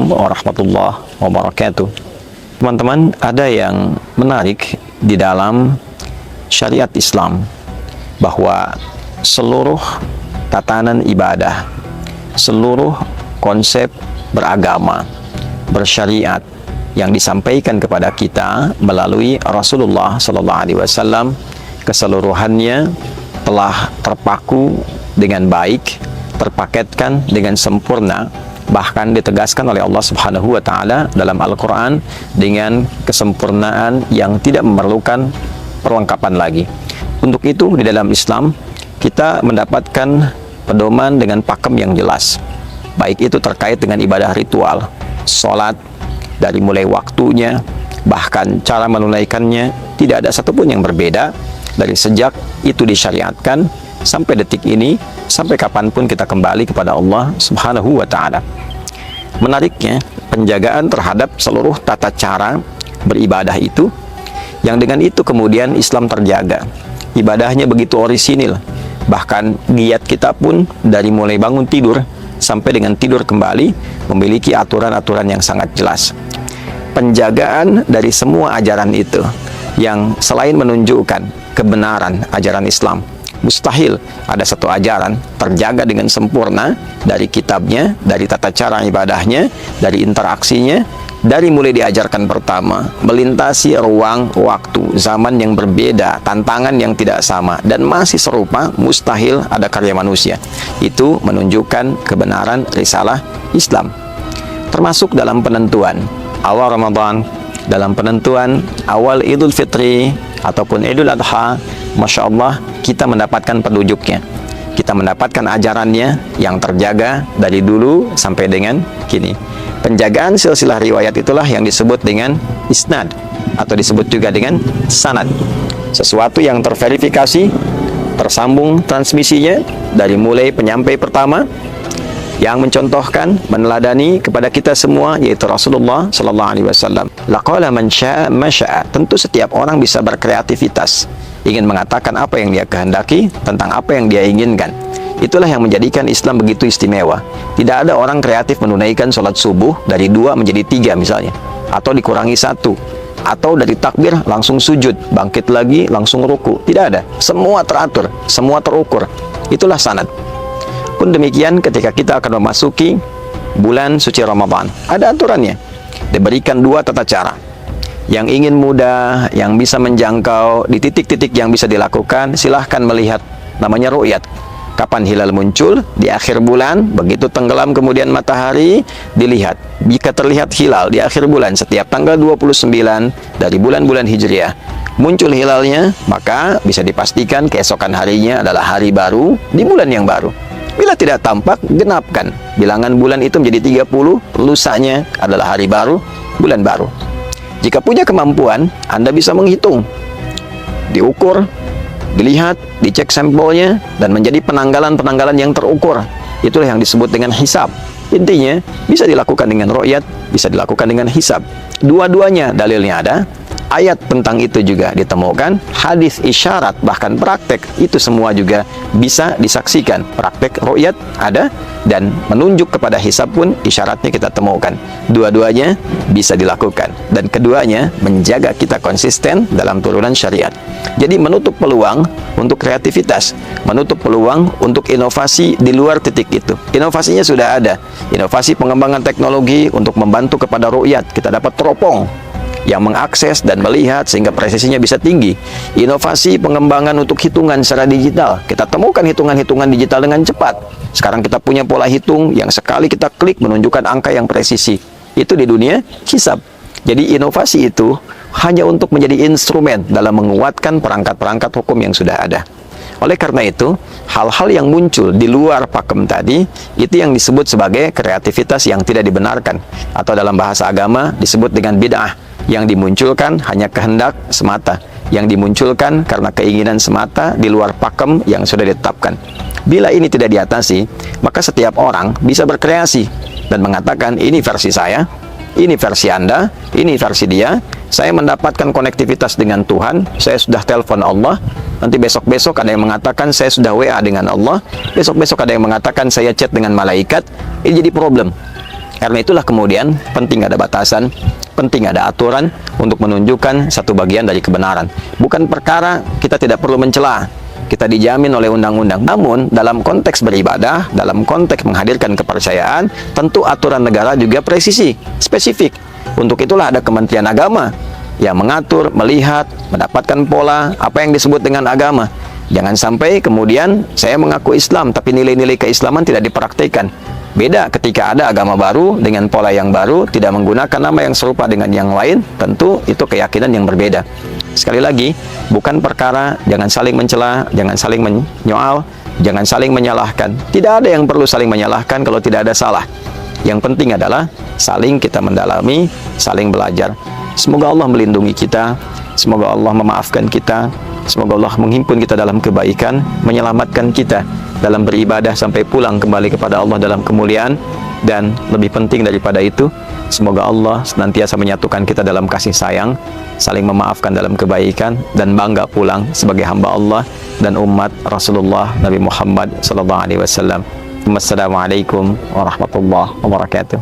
Assalamualaikum warahmatullahi wabarakatuh. Teman-teman, ada yang menarik di dalam syariat Islam, bahwa seluruh tatanan ibadah, seluruh konsep beragama, bersyariat yang disampaikan kepada kita melalui Rasulullah SAW, keseluruhannya telah terpaku dengan baik, terpaketkan dengan sempurna, bahkan ditegaskan oleh Allah Subhanahu wa Ta'ala dalam Al-Quran dengan kesempurnaan yang tidak memerlukan perlengkapan lagi. Untuk itu, di dalam Islam kita mendapatkan pedoman dengan pakem yang jelas, baik itu terkait dengan ibadah ritual, sholat, dari mulai waktunya, bahkan cara menunaikannya, tidak ada satupun yang berbeda dari sejak itu disyariatkan sampai detik ini, sampai kapanpun kita kembali kepada Allah Subhanahu wa Ta'ala. Menariknya, penjagaan terhadap seluruh tata cara beribadah itu, yang dengan itu kemudian Islam terjaga. Ibadahnya begitu orisinil, bahkan giat kita pun dari mulai bangun tidur sampai dengan tidur kembali memiliki aturan-aturan yang sangat jelas. Penjagaan dari semua ajaran itu, yang selain menunjukkan kebenaran ajaran Islam, mustahil ada satu ajaran terjaga dengan sempurna dari kitabnya, dari tata cara ibadahnya, dari interaksinya, dari mulai diajarkan pertama, melintasi ruang, waktu, zaman yang berbeda, tantangan yang tidak sama, dan masih serupa, mustahil ada karya manusia. Itu menunjukkan kebenaran risalah Islam. Termasuk dalam penentuan awal Ramadan, dalam penentuan awal Idul Fitri ataupun Idul Adha, Masya Allah, kita mendapatkan penduduknya, kita mendapatkan ajarannya yang terjaga dari dulu sampai dengan kini. Penjagaan silsilah riwayat itulah yang disebut dengan isnad, atau disebut juga dengan sanad. Sesuatu yang terverifikasi, tersambung transmisinya dari mulai penyampai pertama, yang mencontohkan, meneladani kepada kita semua, yaitu Rasulullah SAW. Laqala man syaa ma syaa. Tentu setiap orang bisa berkreativitas, ingin mengatakan apa yang dia kehendaki tentang apa yang dia inginkan. Itulah yang menjadikan Islam begitu istimewa. Tidak ada orang kreatif menunaikan sholat subuh dari 2 menjadi 3 misalnya, atau dikurangi 1, atau dari takbir langsung sujud, bangkit lagi langsung ruku. Tidak ada. Semua teratur, semua terukur. Itulah sanad. Pun demikian ketika kita akan memasuki bulan suci Ramadan, ada aturannya. Diberikan 2 tata cara. Yang ingin mudah, yang bisa menjangkau di titik-titik yang bisa dilakukan, silahkan melihat, namanya ru'yat. Kapan hilal muncul? Di akhir bulan, begitu tenggelam kemudian matahari, dilihat. Jika terlihat hilal di akhir bulan setiap tanggal 29 dari bulan-bulan Hijriah, muncul hilalnya, maka bisa dipastikan keesokan harinya adalah hari baru di bulan yang baru. Bila tidak tampak, genapkan. Bilangan bulan itu menjadi 30, lusanya adalah hari baru, bulan baru. Jika punya kemampuan, Anda bisa menghitung, diukur, dilihat, dicek sampelnya, dan menjadi penanggalan-penanggalan yang terukur. Itulah yang disebut dengan hisab. Intinya, bisa dilakukan dengan ru'yat, bisa dilakukan dengan hisab. Dua-duanya dalilnya ada. Ayat tentang itu juga ditemukan, hadis isyarat, bahkan praktek, itu semua juga bisa disaksikan. Praktek ru'yat ada, dan menunjuk kepada hisab pun isyaratnya kita temukan. Dua-duanya bisa dilakukan, dan keduanya menjaga kita konsisten dalam turunan syariat. Jadi menutup peluang untuk kreativitas, menutup peluang untuk inovasi di luar titik itu. Inovasinya sudah ada, inovasi pengembangan teknologi untuk membantu kepada ru'yat. Kita dapat teropong yang mengakses dan melihat sehingga presisinya bisa tinggi. Inovasi pengembangan untuk hitungan secara digital, kita temukan hitungan-hitungan digital dengan cepat. Sekarang kita punya pola hitung yang sekali kita klik menunjukkan angka yang presisi. Itu di dunia hisab. Jadi inovasi itu hanya untuk menjadi instrumen dalam menguatkan perangkat-perangkat hukum yang sudah ada. Oleh karena itu, hal-hal yang muncul di luar pakem tadi, itu yang disebut sebagai kreativitas yang tidak dibenarkan, atau dalam bahasa agama disebut dengan bid'ah, yang dimunculkan hanya kehendak semata, yang dimunculkan karena keinginan semata di luar pakem yang sudah ditetapkan. Bila ini tidak diatasi, maka setiap orang bisa berkreasi dan mengatakan, ini versi saya, ini versi Anda, ini versi dia. Saya mendapatkan konektivitas dengan Tuhan, saya sudah telepon Allah. Nanti besok-besok ada yang mengatakan saya sudah WA dengan Allah, besok-besok ada yang mengatakan saya chat dengan malaikat. Ini jadi problem. Karena itulah kemudian penting ada batasan, penting ada aturan untuk menunjukkan satu bagian dari kebenaran. Bukan perkara kita tidak perlu mencela, kita dijamin oleh undang-undang. Namun dalam konteks beribadah, dalam konteks menghadirkan kepercayaan, tentu aturan negara juga presisi, spesifik. Untuk itulah ada Kementerian Agama yang mengatur, melihat, mendapatkan pola apa yang disebut dengan agama. Jangan sampai kemudian saya mengaku Islam tapi nilai-nilai keislaman tidak dipraktikkan. Beda ketika ada agama baru dengan pola yang baru, tidak menggunakan nama yang serupa dengan yang lain, tentu itu keyakinan yang berbeda. Sekali lagi, bukan perkara jangan saling mencela, jangan saling menyoal, jangan saling menyalahkan. Tidak ada yang perlu saling menyalahkan kalau tidak ada salah. Yang penting adalah saling kita mendalami, saling belajar. Semoga Allah melindungi kita, semoga Allah memaafkan kita, semoga Allah menghimpun kita dalam kebaikan, menyelamatkan kita dalam beribadah sampai pulang kembali kepada Allah dalam kemuliaan. Dan lebih penting daripada itu, semoga Allah senantiasa menyatukan kita dalam kasih sayang, saling memaafkan dalam kebaikan, dan bangga pulang sebagai hamba Allah dan umat Rasulullah Nabi Muhammad SAW. Wassalamualaikum warahmatullahi wabarakatuh.